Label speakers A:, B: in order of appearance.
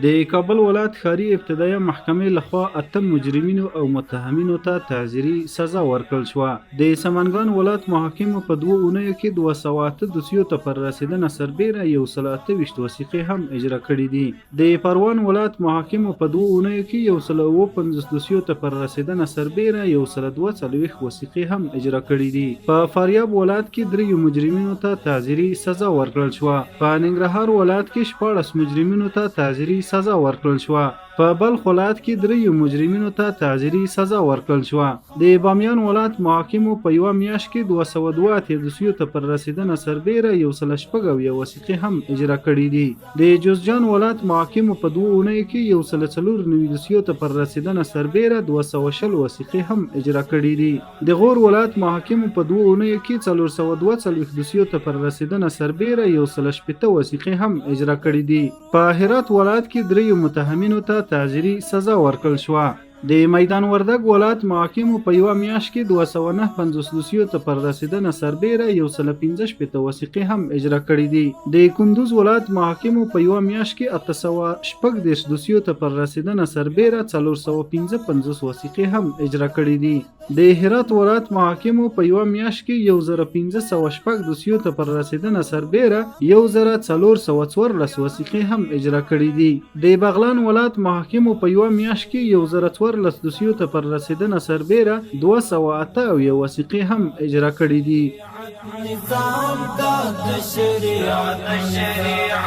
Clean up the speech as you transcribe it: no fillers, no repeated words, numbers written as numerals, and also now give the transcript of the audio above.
A: د کابل ولایت ښاري ابتدایه محکمې لخوا 8 مجرمینو او متهمینو ته تعزیري سزا ورکړل شوه. د سمنګان ولایت محاکمو په 2 اونیو کې 208 دوسیو ته پر رسیدنه سربیره 128 وثیقې هم اجرا کړي دي. د پروان ولایت محاکمو په 2 اونیو کې 150 دوسیو ته پر رسیدنه سربیره 142 وثیقې هم اجرا کړي دي. په فاریاب ولایت کې 3 مجرمینو ته تعزیري سزا ورکړل شوه. په ننګرهار ولایت کې 14 مجرمینو ته تعزیري سزا ورکړل شوه. په بلخ ولایت کې 3 مجرمینو ته تعزیري سزا ورکړل شوه. د بامیان ولایت محاکمو په یوه میاشت کې 202 دوسیو ته پر رسیدنه سربیره 114 وثیقې هم اجرا کړي دي. د جوزجان ولایت محاکمو په 2 اونیو کې 194 دوسیو ته پر رسیدنه سربیره 220 وثیقې هم اجرا کړي دي. د غور ولایت محاکمو په 2 اونیو کې 442 دوسیو ته پر رسیدنه سربیره 118 وثیقې هم اجرا کړي دي. په هرات ولایت کې 3 متهمینو ته تعزیري سزا ورکړل شوه. د میدان وردګ ولایت محاکمو په یوه میاشت کې 259 دوسیو ته پر رسیدنه سربیره 115 وثیقې هم اجرا کړي دي. د کندوز ولایت محاکمو په یوه میاشت کې 816 دوسیو ته پر رسیدنه سربیره 455 وثیقې هم اجرا کړي دي. د هرات ولایت محاکمو په یوه میاشت کې 1516 دوسیو ته پر رسیدنه سربیره 1414 وثیقې هم اجرا کړي دي. د بغلان ولایت محاکمو په یوه میاشت کې 14 دوسیو ته پر رسیدنه سربیره 208 وثیقې هم اجرا کړي دي.